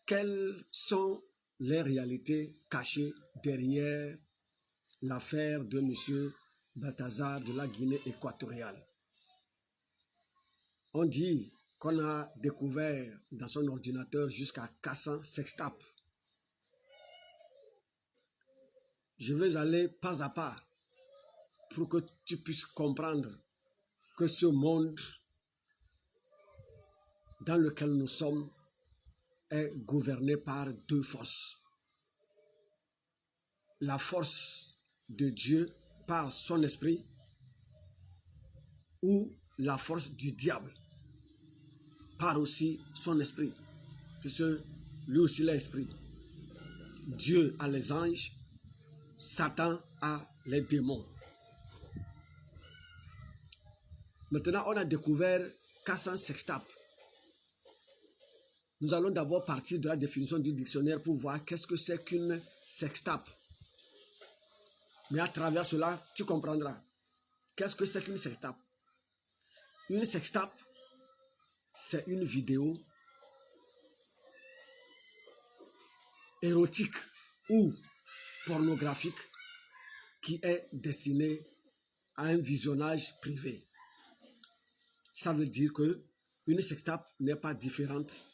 quelles sont les réalités cachées derrière l'affaire de M. Balthazar de la Guinée équatoriale? On dit qu'on a découvert dans son ordinateur jusqu'à 400 sextapes. Je vais aller pas à pas pour que tu puisses comprendre que ce monde dans lequel nous sommes est gouverné par deux forces. La force de Dieu par son esprit ou la force du diable par aussi son esprit, puisque lui aussi l'esprit. Dieu a les anges, Satan a les démons. Maintenant, on a découvert 400 sextapes. Nous allons d'abord partir de la définition du dictionnaire pour voir qu'est-ce que c'est qu'une sextape. Mais à travers cela, tu comprendras. Qu'est-ce que c'est qu'une sextape? Une sextape, c'est une vidéo érotique ou pornographique qui est destinée à un visionnage privé. Ça veut dire que une sextape n'est pas différente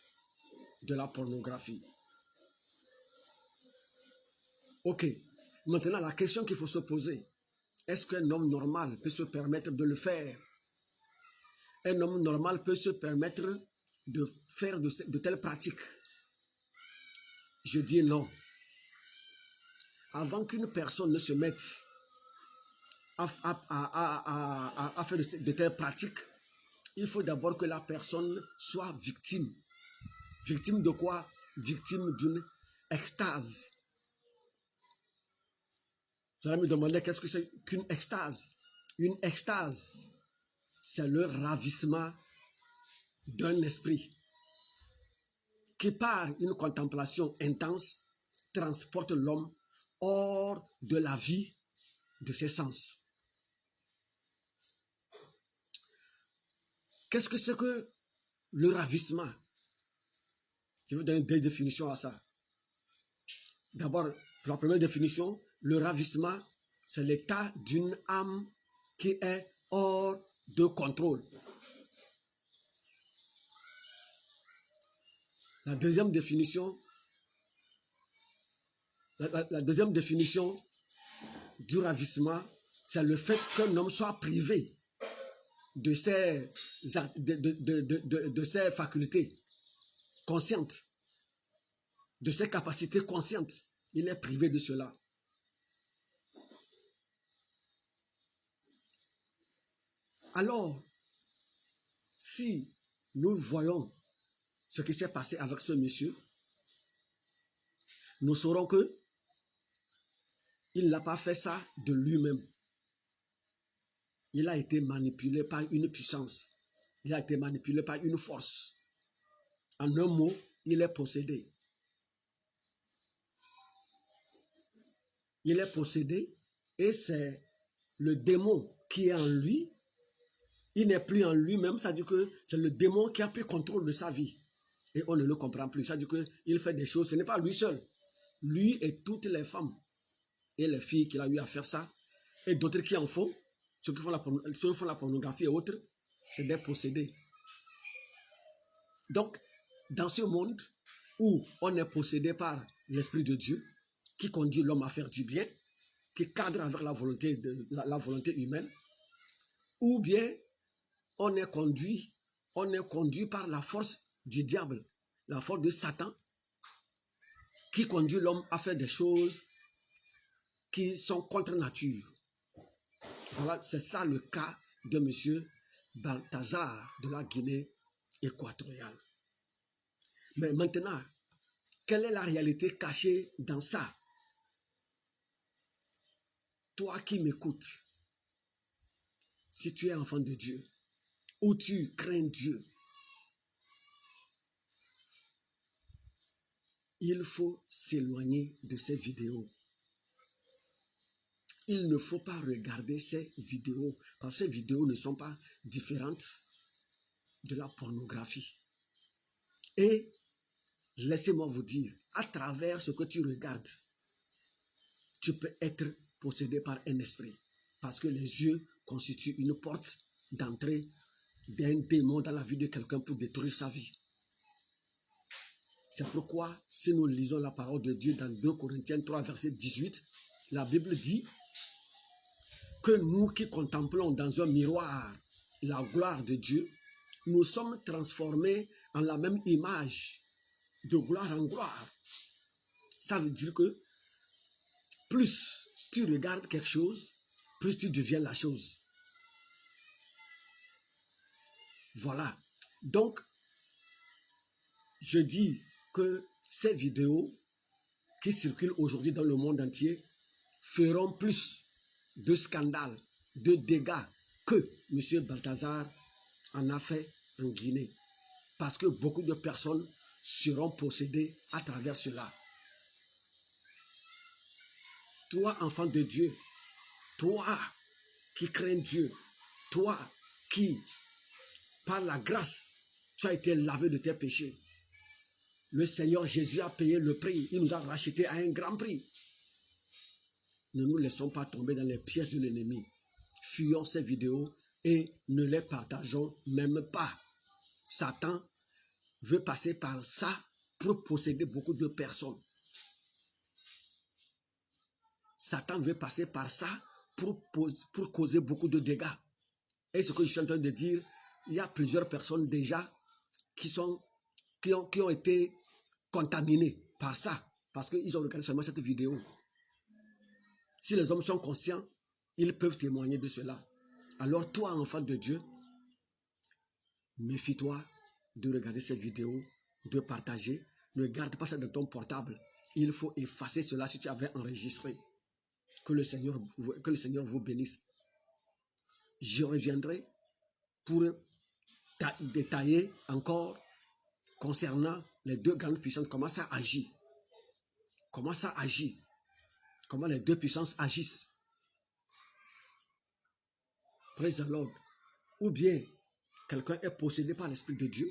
de la pornographie. Ok, maintenant la question qu'il faut se poser, est-ce qu'un homme normal peut se permettre de le faire? Un homme normal peut se permettre de faire de telles pratiques? Je dis non. Avant qu'une personne ne se mette à faire de telles pratiques, il faut d'abord que la personne soit victime. Victime de quoi? Victime d'une extase. Vous allez me demander qu'est-ce que c'est qu'une extase? Une extase, c'est le ravissement d'un esprit qui, par une contemplation intense, transporte l'homme hors de la vie de ses sens. Qu'est-ce que c'est que le ravissement? Je vais vous donner deux définitions à ça. D'abord, pour la première définition, le ravissement, c'est l'état d'une âme qui est hors de contrôle. La deuxième définition, la deuxième définition du ravissement, c'est le fait qu'un homme soit privé de ses facultés conscientes, de ses capacités conscientes. Il est privé de cela. Alors, si nous voyons ce qui s'est passé avec ce monsieur, nous saurons que il n'a pas fait ça de lui-même. Il a été manipulé par une puissance. Il a été manipulé par une force. En un mot, il est possédé. Il est possédé et c'est le démon qui est en lui. Il n'est plus en lui-même, ça veut dire que c'est le démon qui a pris contrôle de sa vie. Et on ne le comprend plus. Ça veut dire qu'il fait des choses, ce n'est pas lui seul. Lui et toutes les femmes et les filles qu'il a eu à faire ça, et d'autres qui en font, ceux qui font la pornographie et autres, c'est des possédés. Donc, dans ce monde où on est possédé par l'Esprit de Dieu, qui conduit l'homme à faire du bien, qui cadre avec la volonté humaine, ou bien on est conduit par la force du diable, la force de Satan, qui conduit l'homme à faire des choses qui sont contre nature. Voilà, c'est ça le cas de M. Balthazar de la Guinée équatoriale. Mais maintenant, quelle est la réalité cachée dans ça? Toi qui m'écoutes, si tu es enfant de Dieu, ou tu crains Dieu, il faut s'éloigner de ces vidéos. Il ne faut pas regarder ces vidéos, parce que ces vidéos ne sont pas différentes de la pornographie. Et laissez-moi vous dire, à travers ce que tu regardes, tu peux être possédé par un esprit. Parce que les yeux constituent une porte d'entrée d'un démon dans la vie de quelqu'un pour détruire sa vie. C'est pourquoi, si nous lisons la parole de Dieu dans 2 Corinthiens 3, verset 18, la Bible dit que nous qui contemplons dans un miroir la gloire de Dieu, nous sommes transformés en la même image, de gloire en gloire. Ça veut dire que plus tu regardes quelque chose, plus tu deviens la chose. Voilà. Donc, je dis que ces vidéos qui circulent aujourd'hui dans le monde entier feront plus de scandales, de dégâts que M. Balthazar en a fait en Guinée. Parce que beaucoup de personnes seront possédées à travers cela. Toi, enfant de Dieu, toi qui crains Dieu, toi qui, par la grâce, tu as été lavé de tes péchés. Le Seigneur Jésus a payé le prix. Il nous a rachetés à un grand prix. Ne nous laissons pas tomber dans les pièges de l'ennemi. Fuyons ces vidéos et ne les partageons même pas. Satan veut passer par ça pour posséder beaucoup de personnes. Satan veut passer par ça pour causer beaucoup de dégâts. Et ce que je suis en train de dire, il y a plusieurs personnes déjà qui ont été contaminées par ça, parce qu'ils ont regardé seulement cette vidéo. Si les hommes sont conscients, ils peuvent témoigner de cela. Alors toi, enfant de Dieu, méfie-toi de regarder cette vidéo, de partager. Ne garde pas ça dans ton portable. Il faut effacer cela si tu avais enregistré. Que le Seigneur vous bénisse. Je reviendrai pour détailler encore concernant les deux grandes puissances, comment ça agit. Comment ça agit. Comment les deux puissances agissent. Praise the Lord. Ou bien, quelqu'un est possédé par l'Esprit de Dieu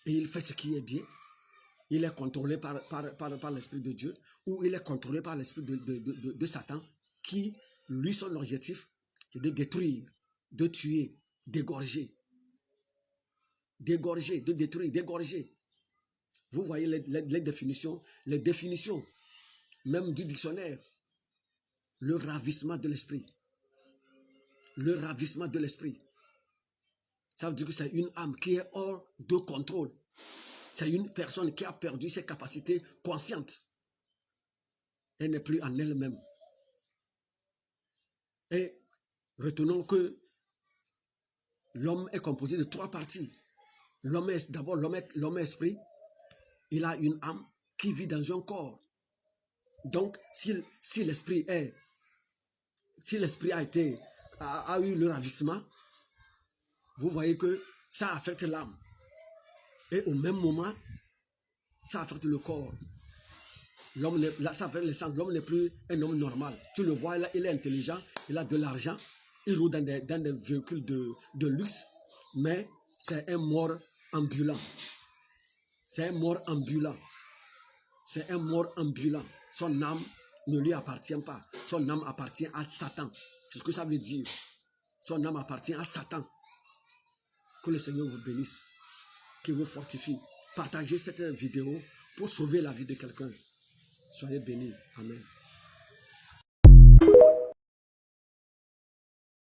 et il fait ce qui est bien. Il est contrôlé par l'Esprit de Dieu ou il est contrôlé par l'Esprit de Satan qui, lui, son objectif, c'est de détruire, de tuer, d'égorger. D'égorger, de détruire, d'égorger. Vous voyez les définitions même du dictionnaire. Le ravissement de l'esprit. Le ravissement de l'esprit. Ça veut dire que c'est une âme qui est hors de contrôle. C'est une personne qui a perdu ses capacités conscientes. Elle n'est plus en elle-même. Et retenons que l'homme est composé de 3 parties. D'abord, l'homme esprit. Il a une âme qui vit dans un corps. Donc, si l'esprit a eu le ravissement, vous voyez que ça affecte l'âme. Et au même moment, ça affecte le corps. L'homme n'est plus un homme normal. Tu le vois, il est intelligent, il a de l'argent, il roule dans des véhicules de luxe, mais c'est un mort ambulant. C'est un mort ambulant. C'est un mort ambulant. Son âme ne lui appartient pas. Son âme appartient à Satan. C'est ce que ça veut dire. Son âme appartient à Satan. Que le Seigneur vous bénisse, qu'il vous fortifie. Partagez cette vidéo pour sauver la vie de quelqu'un. Soyez bénis. Amen.